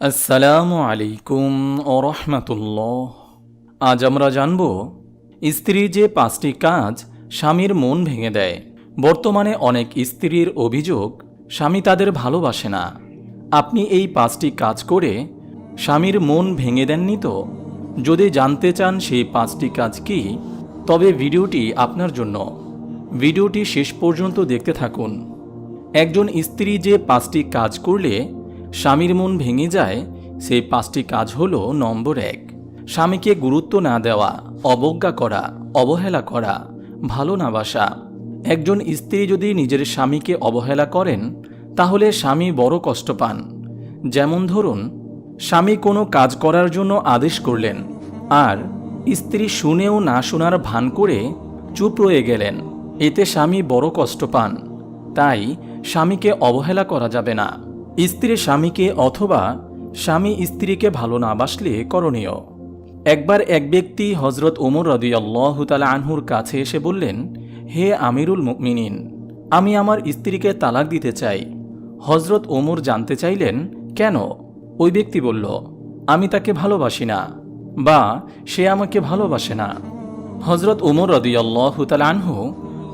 আসসালামু আলাইকুম ও রহমতুল্লাহ। আজ আমরা জানব স্ত্রীর যে 5টি কাজ স্বামীর মন ভেঙে দেয়। বর্তমানে অনেক স্ত্রীর অভিযোগ স্বামী তাদের ভালোবাসে না। আপনি এই 5টি কাজ করে স্বামীর মন ভেঙে দেননি তো? যদি জানতে চান সেই 5টি কাজ কি, তবে ভিডিওটি আপনার জন্য। ভিডিওটি শেষ পর্যন্ত দেখতে থাকুন। একজন স্ত্রী যে 5টি কাজ করলে স্বামীর মন ভেঙে যায়, সেই 5টি কাজ হল: নম্বর 1, স্বামীকে গুরুত্ব না দেওয়া, অবজ্ঞা করা, অবহেলা করা, ভালো না বাসা। একজন স্ত্রী যদি নিজের স্বামীকে অবহেলা করেন, তাহলে স্বামী বড় কষ্ট পান। যেমন ধরুন, স্বামী কোনো কাজ করার জন্য আদেশ করলেন, আর স্ত্রী শুনেও না শোনার ভান করে চুপ রয়ে গেলেন। এতে স্বামী বড় কষ্ট পান। তাই স্বামীকে অবহেলা করা যাবে না। স্ত্রী স্বামীকে অথবা স্বামী স্ত্রীকে ভালো না বাসলে করণীয়: একবার এক ব্যক্তি হজরত ওমর রাদিয়াল্লাহু তাআলা আনহুর কাছে এসে বললেন, হে আমিরুল মুমিনিন, আমি আমার স্ত্রীকে তালাক দিতে চাই। হজরত ওমর জানতে চাইলেন, কেন? ওই ব্যক্তি বলল, আমি তাকে ভালোবাসি না, বা সে আমাকে ভালোবাসে না। হজরত ওমর রাদিয়াল্লাহু তাআলা আনহু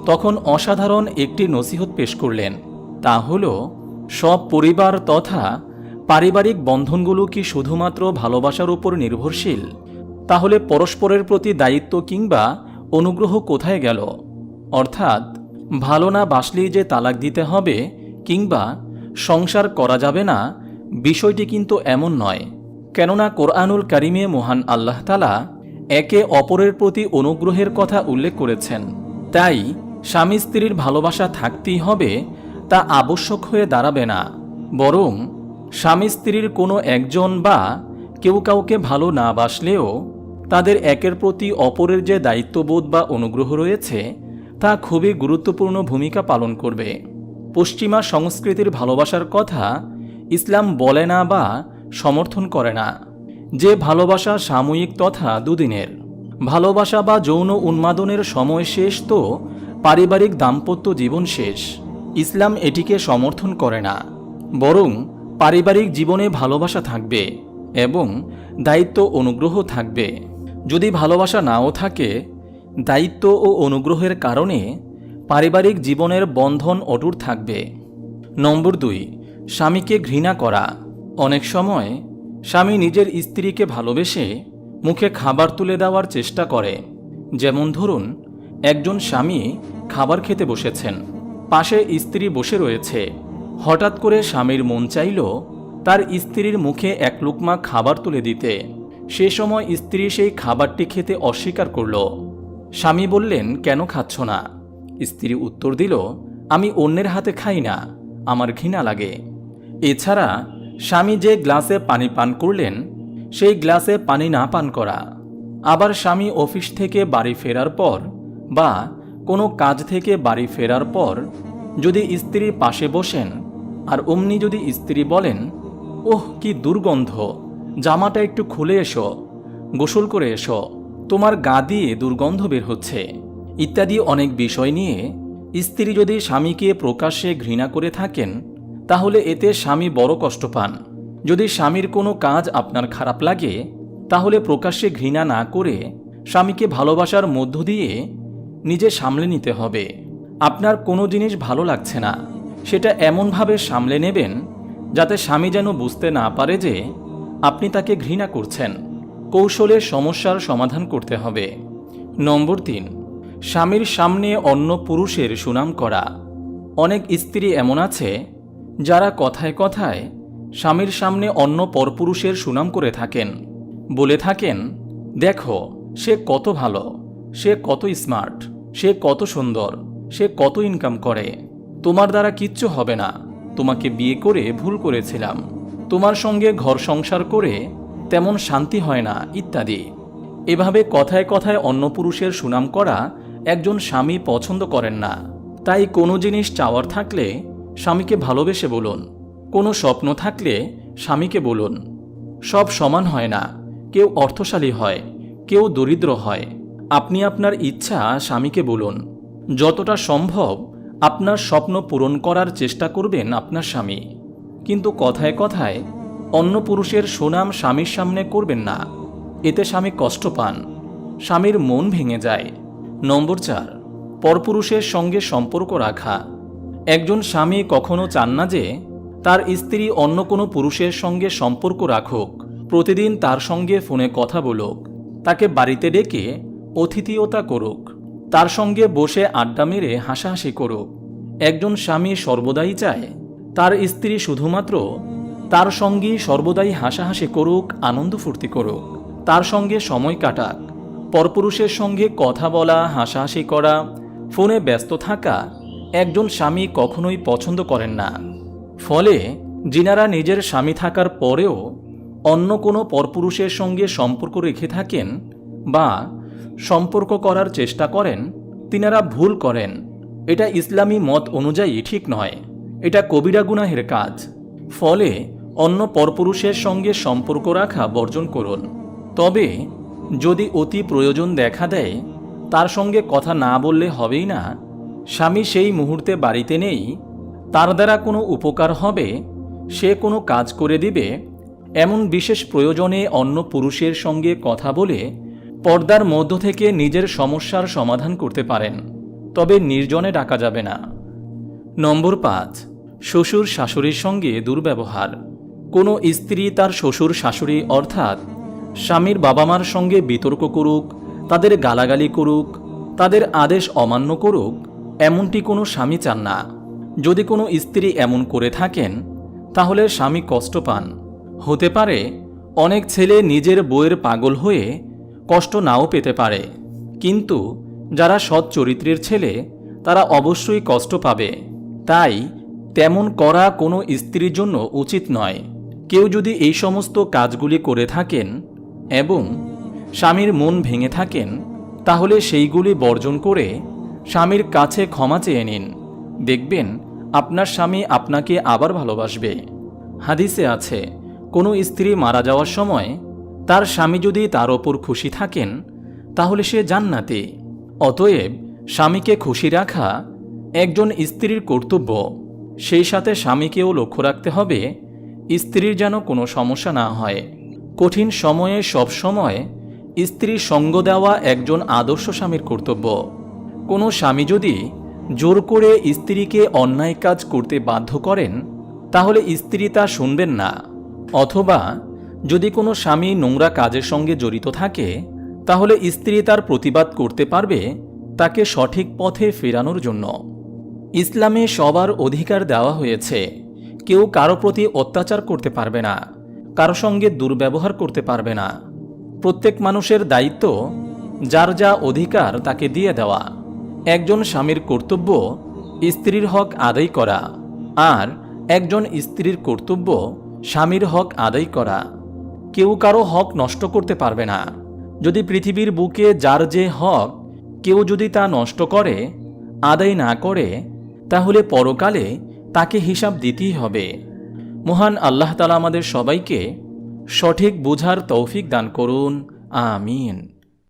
তখন অসাধারণ একটি নসিহত পেশ করলেন। তা হল, সব পরিবার তথা পারিবারিক বন্ধনগুলো কি শুধুমাত্র ভালোবাসার উপর নির্ভরশীল? তাহলে পরস্পরের প্রতি দায়িত্ব কিংবা অনুগ্রহ কোথায় গেল? অর্থাৎ ভালো না বাসলেই যে তালাক দিতে হবে কিংবা সংসার করা যাবে না, বিষয়টি কিন্তু এমন নয়। কেননা কোরআনুল কারিমে মহান আল্লাহ তাআলা একে অপরের প্রতি অনুগ্রহের কথা উল্লেখ করেছেন। তাই স্বামী স্ত্রীর ভালোবাসা থাকতেই হবে, তা আবশ্যক হয়ে দাঁড়াবে না। বরং স্বামী স্ত্রীর কোনো একজন বা কেউ কাউকে ভালো না বাসলেও তাদের একের প্রতি অপরের যে দায়িত্ববোধ বা অনুগ্রহ রয়েছে, তা খুবই গুরুত্বপূর্ণ ভূমিকা পালন করবে। পশ্চিমা সংস্কৃতির ভালোবাসার কথা ইসলাম বলে না বা সমর্থন করে না। যে ভালোবাসা সাময়িক তথা দুদিনের, ভালোবাসা বা যৌন উন্মাদনের সময় শেষ তো পারিবারিক দাম্পত্য জীবন শেষ। ইসলাম এটিকে সমর্থন করে না। বরং পারিবারিক জীবনে ভালোবাসা থাকবে এবং দায়িত্ব অনুগ্রহ থাকবে। যদি ভালোবাসা নাও থাকে, দায়িত্ব ও অনুগ্রহের কারণে পারিবারিক জীবনের বন্ধন অটুট থাকবে। নম্বর 2, স্বামীকে ঘৃণা করা। অনেক সময় স্বামী নিজের স্ত্রীকে ভালোবেসে মুখে খাবার তুলে দেওয়ার চেষ্টা করে। যেমন ধরুন, একজন স্বামী খাবার খেতে বসেছেন, পাশে স্ত্রী বসে রয়েছে। হঠাৎ করে স্বামীর মন চাইল তার স্ত্রীর মুখে এক লুকমা খাবার তুলে দিতে। সে সময় স্ত্রী সেই খাবারটি খেতে অস্বীকার করল। স্বামী বললেন, কেন খাচ্ছ না? স্ত্রী উত্তর দিল, আমি অন্যের হাতে খাই না, আমার ঘৃণা লাগে। এছাড়া স্বামী যে গ্লাসে পানি পান করলেন, সেই গ্লাসে পানি না পান করা। আবার স্বামী অফিস থেকে বাড়ি ফেরার পর বা কোনো কাজ থেকে বাড়ি ফেরার পর যদি স্ত্রীর পাশে বসেন, আর অমনি যদি স্ত্রী বলেন, ওহ কি দুর্গন্ধ, জামাটা একটু খুলে এসো, গোসল করে এসো, তোমার গা দিয়ে দুর্গন্ধ বের হচ্ছে, ইত্যাদি অনেক বিষয় নিয়ে স্ত্রী যদি স্বামীকে প্রকাশ্যে ঘৃণা করে থাকেন, তাহলে এতে স্বামী বড় কষ্ট পান। যদি স্বামীর কোনো কাজ আপনার খারাপ লাগে, তাহলে প্রকাশ্যে ঘৃণা না করে স্বামীকে ভালোবাসার মধ্য দিয়ে নিজে সামলে নিতে হবে। আপনার কোনো জিনিস ভালো লাগছে না, সেটা এমনভাবে সামলে নেবেন যাতে স্বামী যেন বুঝতে না পারে যে আপনি তাকে ঘৃণা করছেন। কৌশলে সমস্যার সমাধান করতে হবে। নম্বর 3, স্বামীর সামনে অন্য পুরুষের সুনাম করা। অনেক স্ত্রী এমন আছে যারা কথায় কথায় স্বামীর সামনে অন্য পরপুরুষের সুনাম করে থাকেন। বলে থাকেন, দেখো সে কত ভালো, সে কত স্মার্ট, সে কত সুন্দর, সে কত ইনকাম করে, তোমার দ্বারা কিচ্ছু হবে না, তোমাকে বিয়ে করে ভুল করেছিলাম, তোমার সঙ্গে ঘর সংসার করে তেমন শান্তি হয় না, ইত্যাদি। এভাবে কথায় কথায় অন্য পুরুষের সুনাম করা একজন স্বামী পছন্দ করেন না। তাই কোনো জিনিস চাওয়ার থাকলে স্বামীকে ভালোবেসে বলুন। কোনো স্বপ্ন থাকলে স্বামীকে বলুন। সব সমান হয় না, কেউ অর্থশালী হয়, কেউ দরিদ্র হয়। আপনি আপনার ইচ্ছা স্বামীকে বলুন। যতটা সম্ভব আপনার স্বপ্ন পূরণ করার চেষ্টা করবেন আপনার স্বামী। কিন্তু কথায় কথায় অন্য পুরুষের সুনাম স্বামীর সামনে করবেন না, এতে স্বামী কষ্ট পান, স্বামীর মন ভেঙে যায়। নম্বর 4, পরপুরুষের সঙ্গে সম্পর্ক রাখা। একজন স্বামী কখনো চান না যে তার স্ত্রী অন্য কোনো পুরুষের সঙ্গে সম্পর্ক রাখুক। প্রতিদিন তার সঙ্গে ফোনে কথা বলুক, তাকে বাড়িতে ডেকে অতিথিয়তা করুক, তার সঙ্গে বসে আড্ডা মেরে হাসাহাসি করুক। একজন স্বামী সর্বদাই চায় তার স্ত্রী শুধুমাত্র তার সঙ্গেই সর্বদাই হাসাহাসি করুক, আনন্দ ফুর্তি করুক, তার সঙ্গে সময় কাটাক। পরপুরুষের সঙ্গে কথা বলা, হাসাহাসি করা, ফোনে ব্যস্ত থাকা একজন স্বামী কখনোই পছন্দ করেন না। ফলে যিনারা নিজের স্বামী থাকার পরেও অন্য কোনো পরপুরুষের সঙ্গে সম্পর্ক রেখে থাকেন বা সম্পর্ক করার চেষ্টা করেন, তিনারা ভুল করেন। এটা ইসলামী মত অনুযায়ী ঠিক নয়, এটা কবিরা গুনাহের কাজ। ফলে অন্য পরপুরুষের সঙ্গে সম্পর্ক রাখা বর্জন করুন। তবে যদি অতি প্রয়োজন দেখা দেয়, তার সঙ্গে কথা না বললে হবেই না, স্বামী সেই মুহূর্তে বাড়িতে নেই, তার দ্বারা কোনো উপকার হবে, সে কোনো কাজ করে দিবে, এমন বিশেষ প্রয়োজনে অন্য পুরুষের সঙ্গে কথা বলে পর্দার মধ্য থেকে নিজের সমস্যার সমাধান করতে পারেন, তবে নির্জনে ডাকা যাবে না। নম্বর 5, শ্বশুর শাশুড়ির সঙ্গে দুর্ব্যবহার। কোনো স্ত্রী তার শ্বশুর শাশুড়ি অর্থাৎ স্বামীর বাবা মার সঙ্গে বিতর্ক করুক, তাদের গালাগালি করুক, তাদের আদেশ অমান্য করুক, এমনটি কোনো স্বামী চান না। যদি কোনো স্ত্রী এমন করে থাকেন তাহলে স্বামী কষ্ট পান। হতে পারে অনেক ছেলে নিজের বউয়ের পাগল হয়ে কষ্ট নাও পেতে পারে, কিন্তু যারা সৎ চরিত্রের ছেলে তারা অবশ্যই কষ্ট পাবে। তাই তেমন করা কোনো স্ত্রীর জন্য উচিত নয়। কেউ যদি এই সমস্ত কাজগুলি করে থাকেন এবং স্বামীর মন ভেঙে থাকেন, তাহলে সেইগুলি বর্জন করে স্বামীর কাছে ক্ষমা চেয়ে নিন। দেখবেন আপনার স্বামী আপনাকে আবার ভালোবাসবে। হাদিসে আছে, কোনো স্ত্রী মারা যাওয়ার সময় তার স্বামী যদি তার ওপর খুশি থাকেন তাহলে সে জান্নাতি। অতএব স্বামীকে খুশি রাখা একজন স্ত্রীর কর্তব্য। সেই সাথে স্বামীকেও লক্ষ্য রাখতে হবে স্ত্রীর যেন কোনো সমস্যা না হয়। কঠিন সময়ে সব সময় স্ত্রীর সঙ্গ দেওয়া একজন আদর্শ স্বামীর কর্তব্য। কোনো স্বামী যদি জোর করে স্ত্রীকে অন্যায় কাজ করতে বাধ্য করেন তাহলে স্ত্রী তা শুনবেন না। অথবা যদি কোনো স্বামী নোংরা কাজের সঙ্গে জড়িত থাকে তাহলে স্ত্রী তার প্রতিবাদ করতে পারবে তাকে সঠিক পথে ফেরানোর জন্য। ইসলামে সবার অধিকার দেওয়া হয়েছে। কেউ কারো প্রতি অত্যাচার করতে পারবে না, কারো সঙ্গে দুর্ব্যবহার করতে পারবে না। প্রত্যেক মানুষের দায়িত্ব যার যা অধিকার তাকে দিয়ে দেওয়া। একজন স্বামীর কর্তব্য স্ত্রীর হক আদায় করা, আর একজন স্ত্রীর কর্তব্য স্বামীর হক আদায় করা। কেউ কারো হক নষ্ট করতে পারবে না। যদি পৃথিবীর বুকে যার যে হক কেউ যদি তা নষ্ট করে, আদায় না করে, তাহলে পরকালে তাকে হিসাব দিতেই হবে। মহান আল্লাহ তাআলা আমাদের সবাইকে সঠিক বুঝার তৌফিক দান করুন। আমিন।